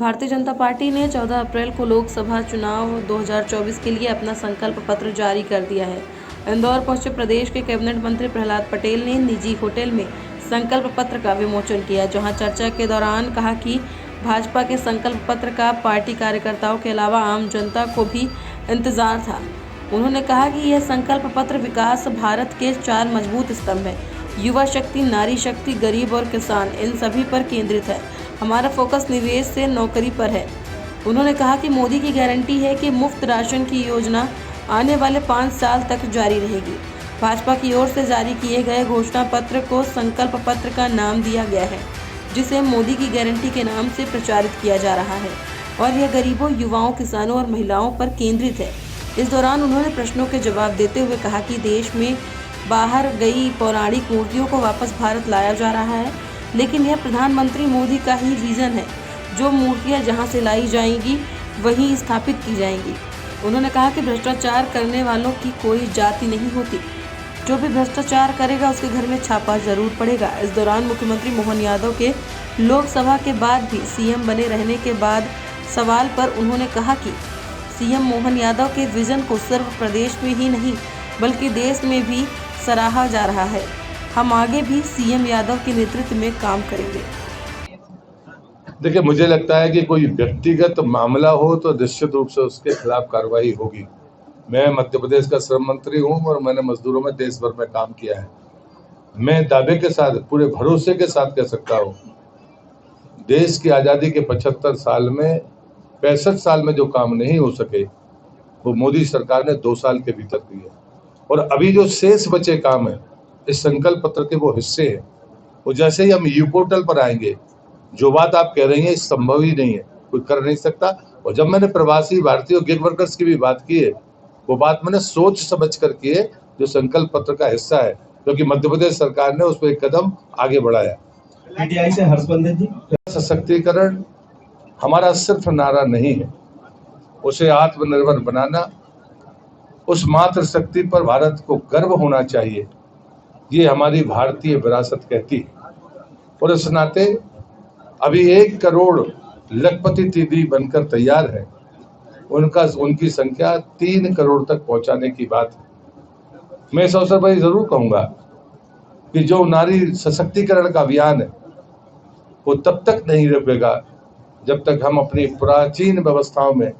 Bharatiya Janata party ने 14 अप्रैल को लोकसभा चुनाव 2024 के लिए अपना संकल्प पत्र जारी कर दिया है। इंदौर पहुंचे प्रदेश के कैबिनेट मंत्री प्रहलाद पटेल ने निजी होटल में संकल्प पत्र का विमोचन किया, जहां चर्चा के दौरान कहा कि भाजपा के संकल्प पत्र का पार्टी कार्यकर्ताओं के अलावा आम जनता को भी इंतजार था। उन्होंने कहा कि यह संकल्प पत्र विकास भारत के 4 मजबूत स्तंभ है, युवा शक्ति, नारी शक्ति, गरीब और किसान, इन सभी पर केंद्रित है। हमारा फोकस निवेश से नौकरी पर है। उन्होंने कहा कि मोदी की गारंटी है कि मुफ्त राशन की योजना आने वाले 5 साल तक जारी रहेगी। भाजपा की ओर से जारी किए गए घोषणा पत्र को संकल्प पत्र का नाम दिया गया है, जिसे मोदी की गारंटी के नाम से प्रचारित किया जा रहा है और यह गरीबों, युवाओं, किसानों और महिलाओं पर केंद्रित है। इस दौरान उन्होंने प्रश्नों के जवाब देते हुए कहा कि देश में बाहर गई पौराणिक मूर्तियों को वापस भारत लाया जा रहा है, लेकिन यह प्रधानमंत्री मोदी का ही विजन है। जो मूर्तियां जहां से लाई जाएंगी वहीं स्थापित की जाएंगी। उन्होंने कहा कि भ्रष्टाचार करने वालों की कोई जाति नहीं होती, जो भी भ्रष्टाचार करेगा उसके घर में छापा जरूर पड़ेगा। इस दौरान मुख्यमंत्री मोहन यादव के लोकसभा के बाद भी सीएम बने रहने के बाद सवाल पर उन्होंने कहा कि सीएम मोहन यादव के विजन को सिर्फ प्रदेश में ही नहीं बल्कि देश में भी सराहा जा रहा है। हम आगे भी सीएम यादव के नेतृत्व में काम करेंगे। देखिए, मुझे लगता है कि कोई व्यक्तिगत मामला हो तो निश्चित रूप से उसके खिलाफ कार्रवाई होगी। मैं मध्य प्रदेश का श्रम मंत्री हूं और मैंने मजदूरों में देश भर में काम किया है। मैं दावे के साथ, पूरे भरोसे के साथ कह सकता हूं, देश की आज़ादी के 75 साल में 65 साल में जो काम नहीं हो सके वो मोदी सरकार ने 2 साल के भीतर किए। और अभी जो शेष बचे काम है इस संकल्प पत्र के वो हिस्से हैं। वो जैसे ही हम यू पोर्टल पर आएंगे, जो बात आप कह रही हैं संभव ही नहीं है, कोई कर नहीं सकता। और जब मैंने प्रवासी भारतीय गिग वर्कर्स की भी बात की है, वो बात मैंने सोच समझ कर की है, जो संकल्प पत्र का हिस्सा है, क्योंकि मध्य प्रदेश सरकार ने उस पर एक कदम आगे बढ़ाया। पीटीआई से हर्षवर्धन जी, सशक्तिकरण हमारा सिर्फ नारा नहीं है, उसे आत्मनिर्भर बनाना, उस मातृशक्ति पर भारत को गर्व होना चाहिए, ये हमारी भारतीय विरासत कहती है। और इस नाते अभी 1 करोड़ लखपति दीदी बनकर तैयार है, उनकी संख्या 3 करोड़ तक पहुंचाने की बात है। मैं इस अवसर पर जरूर कहूंगा कि जो नारी सशक्तिकरण का अभियान है वो तब तक नहीं रुकेगा जब तक हम अपनी प्राचीन व्यवस्थाओं में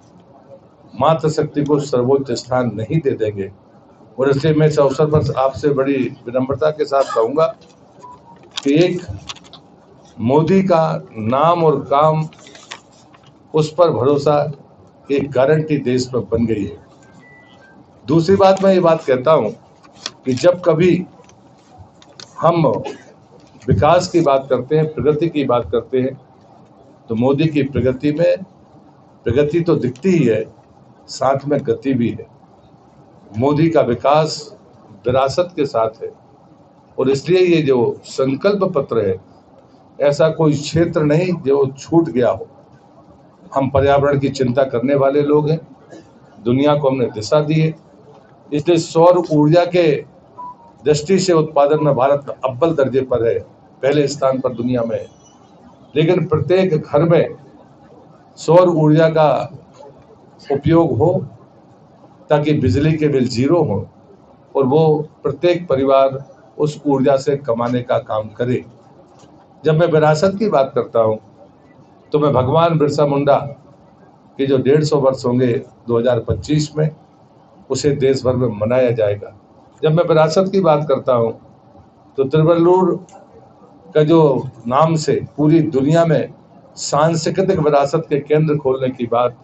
मातृशक्ति को सर्वोच्च स्थान नहीं दे देंगे। और इसलिए मैं इस अवसर पर आपसे बड़ी विनम्रता के साथ कहूंगा कि एक मोदी का नाम और काम, उस पर भरोसा, एक गारंटी देश में बन गई है। दूसरी बात, मैं ये बात कहता हूं कि जब कभी हम विकास की बात करते हैं, प्रगति की बात करते हैं, तो मोदी की प्रगति तो दिखती ही है, साथ में गति भी है। मोदी का विकास विरासत के साथ है और इसलिए ये जो संकल्प पत्र है, ऐसा कोई क्षेत्र नहीं जो छूट गया हो। हम पर्यावरण की चिंता करने वाले लोग हैं, दुनिया को हमने दिशा दी है, इसलिए सौर ऊर्जा के दृष्टि से उत्पादन में भारत अव्वल दर्जे पर है, पहले स्थान पर दुनिया में है। लेकिन प्रत्येक घर में सौर ऊर्जा का उपयोग हो ताकि बिजली के बिल 0 हो और वो प्रत्येक परिवार उस ऊर्जा से कमाने का काम करे। जब मैं विरासत की बात करता हूं तो मैं भगवान बिरसा मुंडा के जो 150 वर्ष होंगे 2025 में, उसे देश भर में मनाया जाएगा। जब मैं विरासत की बात करता हूं तो तिरुवल्लुर का जो नाम से पूरी दुनिया में सांस्कृतिक विरासत के केंद्र खोलने की बात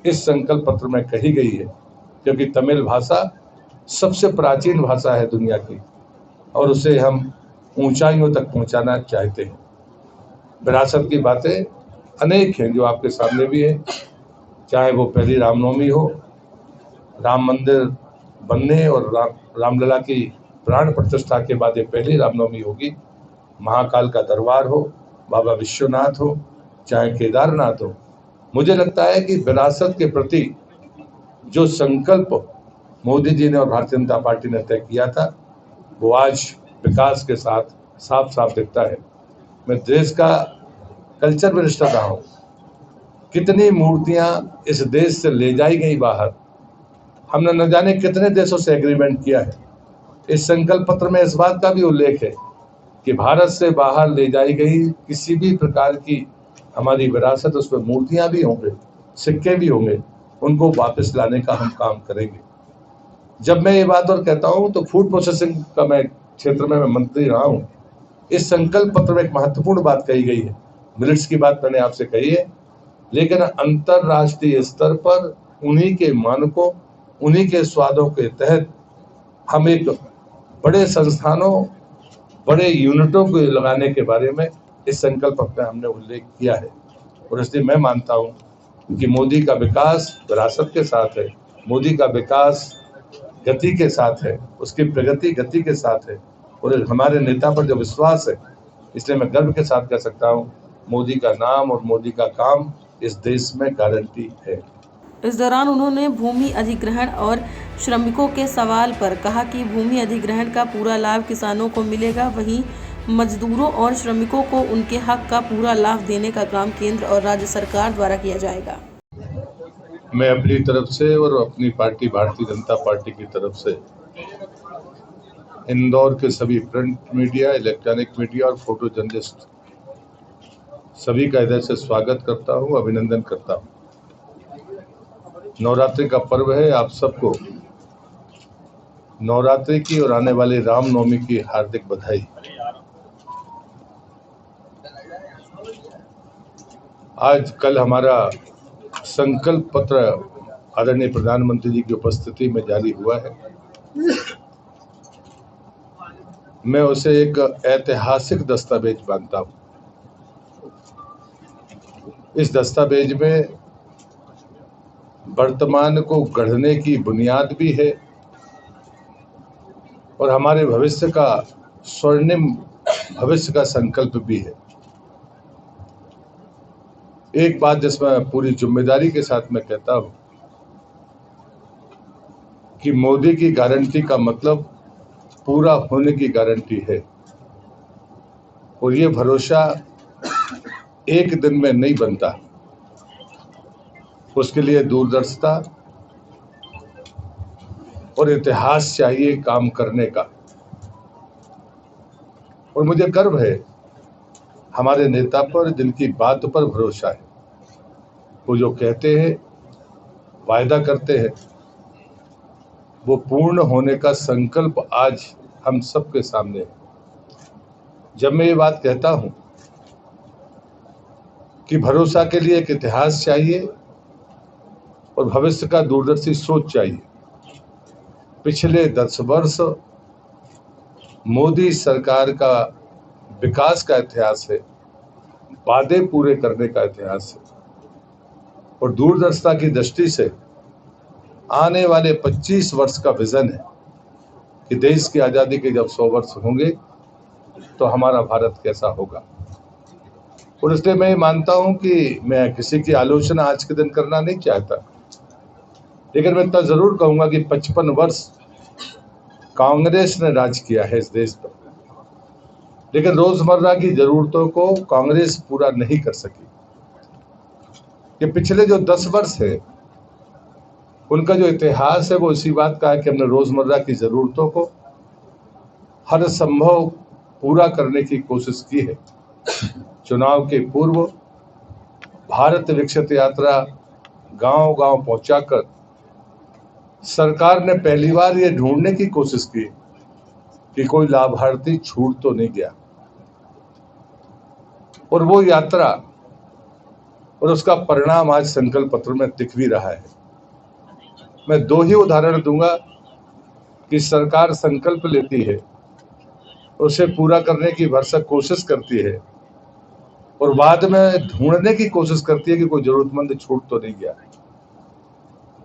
इस संकल्प पत्र में कही गई है, क्योंकि तमिल भाषा सबसे प्राचीन भाषा है दुनिया की और उसे हम ऊंचाइयों तक पहुंचाना चाहते हैं। विरासत की बातें अनेक हैं जो आपके सामने भी है, चाहे वो पहली रामनवमी हो, राम मंदिर बनने और रामलला की प्राण प्रतिष्ठा के बाद ये पहली रामनवमी होगी, महाकाल का दरबार हो, बाबा विश्वनाथ हो, चाहे केदारनाथ हो। मुझे लगता है कि विरासत के प्रति जो संकल्प मोदी जी ने और भारतीय जनता पार्टी ने तय किया था, वो आज विकास के साथ साफ साफ दिखता है। मैं देश का कल्चर मिनिस्टर रहा हूँ कितनी मूर्तियां इस देश से ले जाई गई बाहर, हमने न जाने कितने देशों से एग्रीमेंट किया है। इस संकल्प पत्र में इस बात का भी उल्लेख है कि भारत से बाहर ले जाई गई किसी भी प्रकार की हमारी विरासत, उसमें मूर्तियां भी होंगे, सिक्के भी होंगे, उनको वापस लाने का हम काम करेंगे। जब मैं ये बात और कहता हूं तो फूड प्रोसेसिंग का मैं क्षेत्र में मैं मंत्री रहा हूं। इस संकल्प पत्र में एक महत्वपूर्ण बात कही गई है। मिलेट्स की बात मैंने आपसे कही है, लेकिन अंतरराष्ट्रीय स्तर पर उन्हीं के मानकों, उन्हीं के स्वादों के तहत हम एक बड़े संस्थानों, बड़े यूनिटों को लगाने के बारे में इस संकल्प में हमने उल्लेख किया है। और इसलिए मैं मानता हूं कि मोदी का विकास विरासत के साथ है, मोदी का विकास गति के साथ है, उसकी प्रगति गति के साथ है, और हमारे नेता पर जो विश्वास है, इसलिए मैं गर्व के साथ कह सकता हूं मोदी का नाम और मोदी का काम इस देश में गारंटी है। इस दौरान उन्होंने भूमि अधिग्रहण और श्रमिकों के सवाल पर कहा कि भूमि अधिग्रहण का पूरा लाभ किसानों को मिलेगा, वहीं मजदूरों और श्रमिकों को उनके हक का पूरा लाभ देने का काम केंद्र और राज्य सरकार द्वारा किया जाएगा। मैं अपनी तरफ से और अपनी पार्टी भारतीय जनता पार्टी की तरफ से इंदौर के सभी प्रिंट मीडिया, इलेक्ट्रॉनिक मीडिया और फोटो जर्नलिस्ट सभी का हृदय से स्वागत करता हूं, अभिनंदन करता हूं। नवरात्रि का पर्व है, आप सबको नवरात्रि की और आने वाली रामनवमी की हार्दिक बधाई। आज कल हमारा संकल्प पत्र आदरणीय प्रधानमंत्री जी की उपस्थिति में जारी हुआ है। मैं उसे एक ऐतिहासिक दस्तावेज मानता हूं। इस दस्तावेज में वर्तमान को गढ़ने की बुनियाद भी है और हमारे भविष्य का स्वर्णिम भविष्य का संकल्प भी है। एक बात जिसमें पूरी जिम्मेदारी के साथ मैं कहता हूं कि मोदी की गारंटी का मतलब पूरा होने की गारंटी है, और ये भरोसा एक दिन में नहीं बनता। उसके लिए दूरदर्शिता और इतिहास चाहिए काम करने का। और मुझे गर्व है हमारे नेता पर, जिनकी बात पर भरोसा है। वो जो कहते हैं, वायदा करते हैं, वो पूर्ण होने का संकल्प आज हम सबके सामने है। जब मैं ये बात कहता हूं कि भरोसा के लिए एक इतिहास चाहिए और भविष्य का दूरदर्शी सोच चाहिए, पिछले 10 वर्ष मोदी सरकार का विकास का इतिहास है, वादे पूरे करने का इतिहास है, और दूरदर्शिता की दृष्टि से आने वाले 25 वर्ष का विजन है कि देश की आज़ादी के जब 100 वर्ष होंगे तो हमारा भारत कैसा होगा। और इसलिए मैं मानता हूं कि मैं किसी की आलोचना आज के दिन करना नहीं चाहता, लेकिन मैं इतना जरूर कहूंगा कि 55 वर्ष कांग्रेस ने राज किया है इस देश पर, लेकिन रोजमर्रा की जरूरतों को कांग्रेस पूरा नहीं कर सकी। ये पिछले जो 10 वर्ष है उनका जो इतिहास है वो इसी बात का है कि हमने रोजमर्रा की जरूरतों को हर संभव पूरा करने की कोशिश की है। चुनाव के पूर्व भारत विकसित यात्रा गांव-गांव पहुंचाकर सरकार ने पहली बार ये ढूंढने की कोशिश की कि कोई लाभार्थी छूट तो नहीं गया, और वो यात्रा और उसका परिणाम आज संकल्प पत्र में दिख भी रहा है। मैं 2 ही उदाहरण दूंगा कि सरकार संकल्प लेती है, उसे पूरा करने की भरसक कोशिश करती है, और बाद में ढूंढने की कोशिश करती है कि कोई जरूरतमंद छूट तो नहीं गया।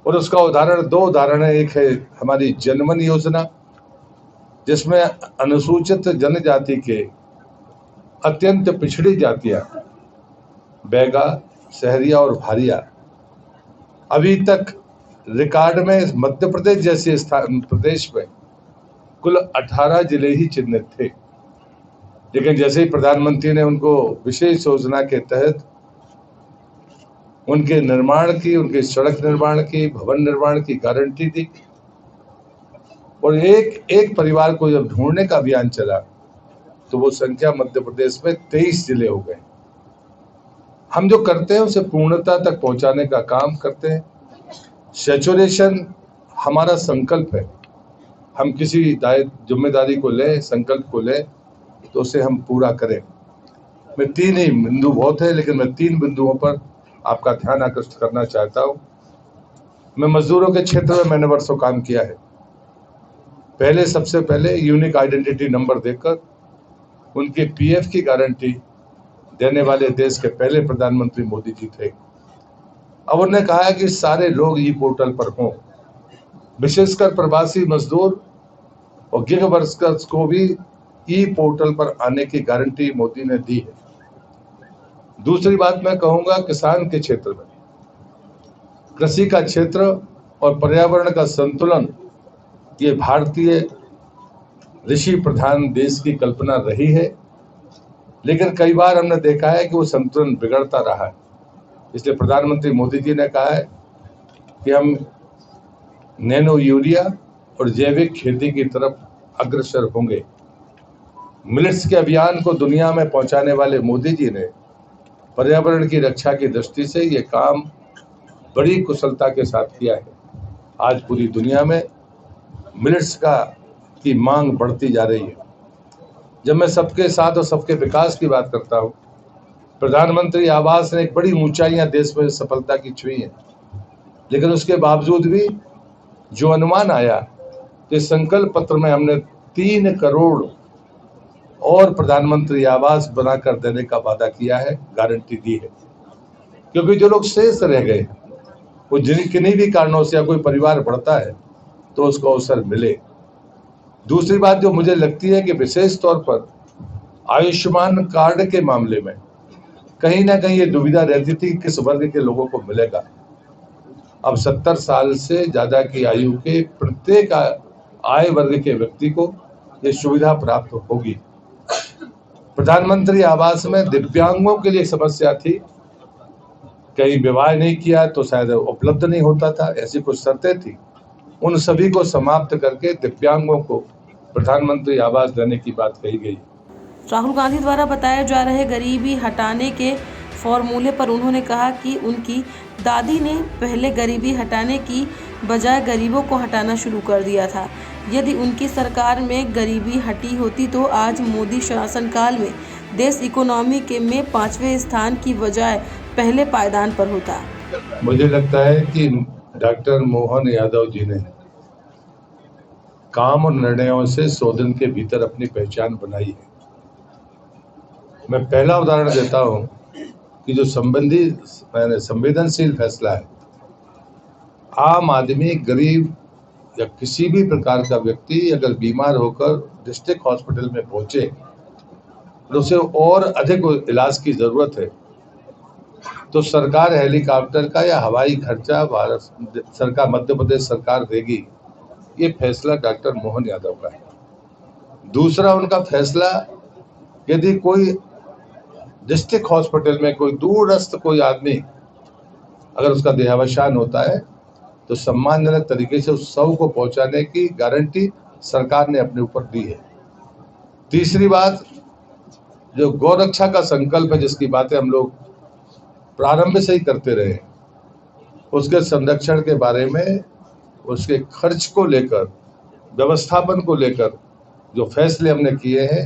और उसका उदाहरण 2 उदाहरण है। एक है हमारी जनमन योजना, जिसमें अनुसूचित जनजाति के अत्यंत पिछड़ी जातियां बैगा, सहरिया और भारिया, अभी तक रिकॉर्ड में मध्य प्रदेश जैसे प्रदेश में कुल 18 जिले ही चिन्हित थे, लेकिन जैसे ही प्रधानमंत्री ने उनको विशेष योजना के तहत उनके निर्माण की, उनके सड़क निर्माण की, भवन निर्माण की गारंटी दी। और एक एक परिवार को जब ढूंढने का अभियान चला तो वो संख्या मध्य प्रदेश में 23 जिले हो गए। हम जो करते हैं उसे पूर्णता तक पहुंचाने का काम करते हैं। सैचुरेशन हमारा संकल्प है। हम किसी जिम्मेदारी को लें, संकल्प को लें तो उसे हम पूरा करें। मैं 3 ही बिंदु बहुत है, लेकिन मैं 3 बिंदुओं पर आपका ध्यान आकृष्ट करना चाहता हूं। मैं मजदूरों के क्षेत्र में मैंने वर्षों काम किया है। सबसे पहले यूनिक आइडेंटिटी नंबर देकर उनके पीएफ की गारंटी देने वाले देश के पहले प्रधानमंत्री मोदी जी थे। अब उन्होंने कहा है कि सारे लोग ई पोर्टल पर हों, विशेषकर प्रवासी मजदूर और गिग वर्कर्स को भी ई पोर्टल पर आने की गारंटी मोदी ने दी है। दूसरी बात मैं कहूंगा, किसान के क्षेत्र में कृषि का क्षेत्र और पर्यावरण का संतुलन, ये भारतीय ऋषि प्रधान देश की कल्पना रही है, लेकिन कई बार हमने देखा है कि वो संतुलन बिगड़ता रहा है। इसलिए प्रधानमंत्री मोदी जी ने कहा है कि हम नैनो यूरिया और जैविक खेती की तरफ अग्रसर होंगे। मिलेट्स के अभियान को दुनिया में पहुंचाने वाले मोदी जी ने पर्यावरण की रक्षा की दृष्टि से ये काम बड़ी कुशलता के साथ किया है। आज पूरी दुनिया में मिलेट्स की मांग बढ़ती जा रही है। जब मैं सबके साथ और सबके विकास की बात करता हूँ, प्रधानमंत्री आवास ने एक बड़ी ऊंचाइयां देश में सफलता की छुई हैं, लेकिन उसके बावजूद भी जो अनुमान आया कि संकल्प पत्र में हमने 3 करोड़ और प्रधानमंत्री आवास बनाकर देने का वादा किया है, गारंटी दी है। क्योंकि जो लोग शेष रह गए, वो किन्हीं भी कारणों से या कोई परिवार बढ़ता है तो उसको अवसर मिले। दूसरी बात जो मुझे लगती है कि विशेष तौर पर आयुष्मान कार्ड के मामले में कहीं ना कहीं ये दुविधा रहती थी किस वर्ग के लोगों को मिलेगा। अब 70 साल से ज्यादा की आयु के प्रत्येक आय वर्ग के व्यक्ति को ये सुविधा प्राप्त होगी। प्रधानमंत्री आवास में दिव्यांगों के लिए समस्या थी, कहीं विवाह नहीं किया तो शायद उपलब्ध नहीं होता था, ऐसी कुछ शर्तें थी। उन सभी को समाप्त करके दिव्यांगों को प्रधानमंत्री आवास देने की बात कही गई। राहुल गांधी द्वारा बताए जा रहे गरीबी हटाने के फॉर्मूले पर उन्होंने कहा कि उनकी दादी ने पहले गरीबी हटाने की बजाय गरीबों को हटाना शुरू कर दिया था। यदि उनकी सरकार में गरीबी हटी होती तो आज मोदी शासनकाल में देश इकोनॉमी में 5वें स्थान की बजाय पहले पायदान पर होता। मुझे लगता है कि डॉक्टर मोहन यादव जी ने काम और निर्णयों से 100 दिन के भीतर अपनी पहचान बनाई है। मैं पहला उदाहरण देता हूं कि जो संवेदनशील फैसला है, आम आदमी, गरीब या किसी भी प्रकार का व्यक्ति अगर बीमार होकर डिस्ट्रिक्ट हॉस्पिटल में पहुंचे और उसे और अधिक इलाज की जरूरत है तो सरकार हेलीकॉप्टर का या हवाई खर्चा भारत सरकार, मध्य प्रदेश सरकार देगी। ये फैसला डॉक्टर मोहन यादव का है। दूसरा उनका फैसला, यदि कोई डिस्ट्रिक्ट हॉस्पिटल में कोई दूरस्थ कोई आदमी अगर उसका देहावसान होता है तो सम्मानजनक तरीके से उस शव को पहुंचाने की गारंटी सरकार ने अपने ऊपर दी है। तीसरी बात, जो गौरक्षा का संकल्प है जिसकी बातें हम लोग प्रारंभ से ही करते रहे, उसके संरक्षण के बारे में, उसके खर्च को लेकर, व्यवस्थापन को लेकर जो फैसले हमने किए हैं,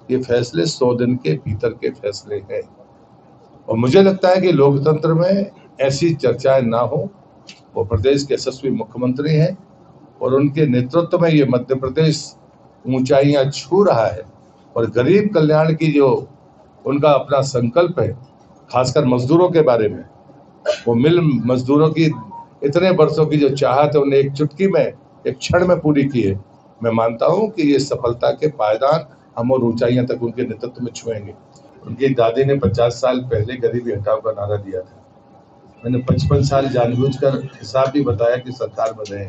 ये फैसले 100 दिन के भीतर के फैसले हैं। और मुझे लगता है कि लोकतंत्र में ऐसी चर्चाएं ना हो। वो प्रदेश के यशस्वी मुख्यमंत्री हैं और उनके नेतृत्व में ये मध्य प्रदेश ऊंचाइयां छू रहा है। और गरीब कल्याण की जो उनका अपना संकल्प है, खासकर मजदूरों के बारे में, वो मिल मजदूरों की इतने वर्षों की जो चाहत है उन्हें एक चुटकी में, एक क्षण में पूरी की है। मैं मानता हूं कि ये सफलता के पायदान हम और ऊंचाइयां तक उनके नेतृत्व में छुएंगे। उनकी दादी ने 50 साल पहले गरीबी हटाओ का नारा दिया था। मैंने 55 साल जानबूझकर हिसाब भी बताया कि सरकार में रहे।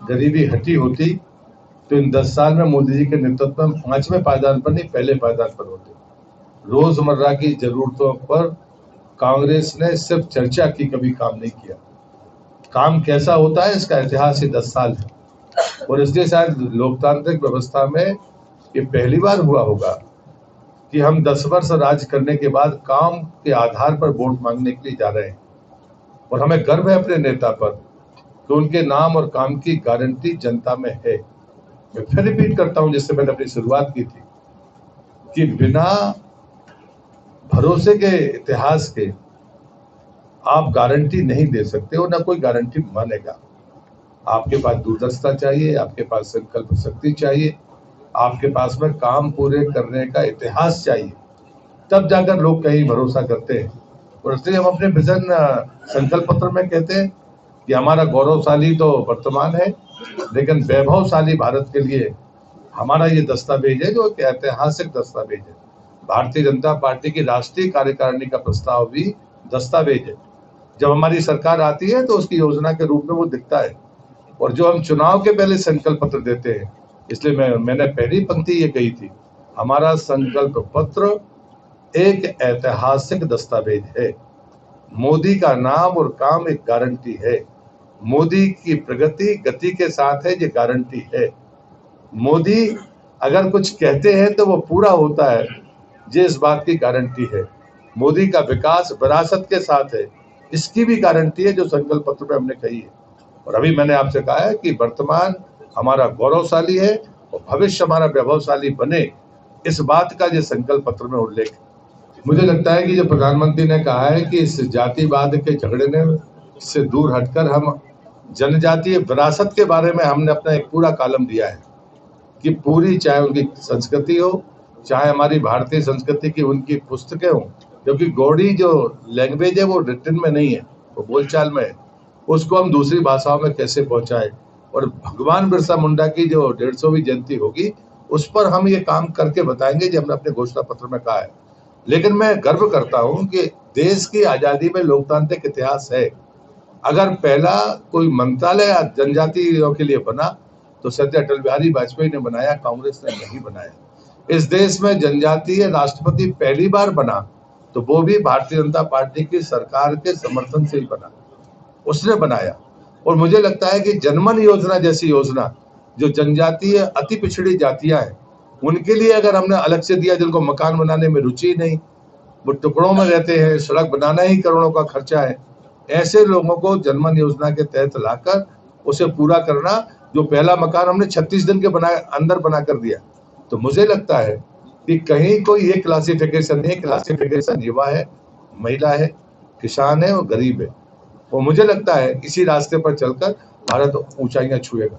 गरीबी हटी होती तो इन 10 साल में मोदी जी के नेतृत्व में 5वें पायदान पर नहीं, पहले पायदान पर होते। रोजमर्रा की जरूरतों पर कांग्रेस ने सिर्फ चर्चा की, कभी काम नहीं किया। काम कैसा होता है इसका इतिहास ही 10 साल है, और इसलिए शायद लोकतांत्रिक व्यवस्था में ये पहली बार हुआ होगा कि हम 10 वर्ष राज करने के बाद काम के आधार पर वोट मांगने के लिए जा रहे हैं। और हमें गर्व है अपने नेता पर कि उनके नाम और काम की गारंटी जनता में है। मैं फिर रिपीट करता हूं, जिससे मैंने अपनी शुरुआत की थी, कि बिना भरोसे के इतिहास के आप गारंटी नहीं दे सकते हो, ना कोई गारंटी मानेगा। आपके पास दूरदर्शिता चाहिए, आपके पास संकल्प शक्ति चाहिए, आपके पास में काम पूरे करने का इतिहास चाहिए, तब जाकर लोग कहीं भरोसा करते हैं। और इसलिए हम अपने विजन संकल्प पत्र में कहते हैं कि हमारा गौरवशाली तो वर्तमान है, लेकिन वैभवशाली भारत के लिए हमारा ये दस्तावेज है, जो एक ऐतिहासिक दस्तावेज है। भारतीय जनता पार्टी की राष्ट्रीय कार्यकारिणी का प्रस्ताव भी दस्तावेज है। जब हमारी सरकार आती है तो उसकी योजना के रूप में वो दिखता है। और जो हम चुनाव के पहले संकल्प पत्र देते हैं, इसलिए मैंने पहली पंक्ति ये कही थी, हमारा संकल्प पत्र एक ऐतिहासिक दस्तावेज है। मोदी का नाम और काम एक गारंटी है। मोदी की प्रगति गति के साथ है, ये गारंटी है। मोदी अगर कुछ कहते हैं तो वो पूरा होता है, ये इस बात की गारंटी है। मोदी का विकास विरासत के साथ है, इसकी भी गारंटी है, जो संकल्प पत्र में हमने कही है। और अभी मैंने आपसे कहा है कि वर्तमान हमारा गौरवशाली है और भविष्य हमारा वैभवशाली बने, इस बात का ये संकल्प पत्र में उल्लेख है। मुझे लगता है कि जो प्रधानमंत्री ने कहा है कि इस जातिवाद के झगड़े से दूर हटकर हम जनजातीय विरासत के बारे में हमने अपना एक पूरा कॉलम दिया है कि पूरी, चाहे उनकी संस्कृति हो, चाहे हमारी भारतीय संस्कृति की उनकी पुस्तकें हों, क्योंकि गौड़ी जो लैंग्वेज है वो रिटन में नहीं है, वो बोलचाल में है, उसको हम दूसरी भाषाओं में कैसे पहुंचाएं। और भगवान बिरसा मुंडा की जो 150वीं जयंती होगी, उस पर हम ये काम करके बताएंगे, जो हमने अपने घोषणा पत्र में कहा है। लेकिन मैं गर्व करता हूं कि देश की आजादी में लोकतांत्रिक इतिहास है। अगर पहला कोई मंत्रालय जनजातियों के लिए बना तो सत्य अटल बिहारी वाजपेयी ने बनाया, कांग्रेस ने नहीं बनाया। इस देश में जनजातीय राष्ट्रपति पहली बार बना तो वो भी भारतीय जनता पार्टी की सरकार के समर्थन से ही बना, उसने बनाया। और मुझे लगता है कि जनमन योजना जैसी योजना, जो जनजातीय अति पिछड़ी जातियां हैं, उनके लिए अगर हमने अलग से दिया, जिनको मकान बनाने में रुचि नहीं, वो टुकड़ों में रहते हैं, सड़क बनाना ही करोड़ों का खर्चा है, ऐसे लोगों को जनमन योजना के तहत लाकर उसे पूरा करना, जो पहला मकान हमने 36 दिन के अंदर बना कर दिया। तो मुझे लगता है कि कहीं कोई एक क्लासिफिकेशन नहीं, क्लासिफिकेशन युवा है, महिला है, किसान है और गरीब है। और मुझे लगता है इसी रास्ते पर चलकर भारत ऊंचाइयां छुएगा।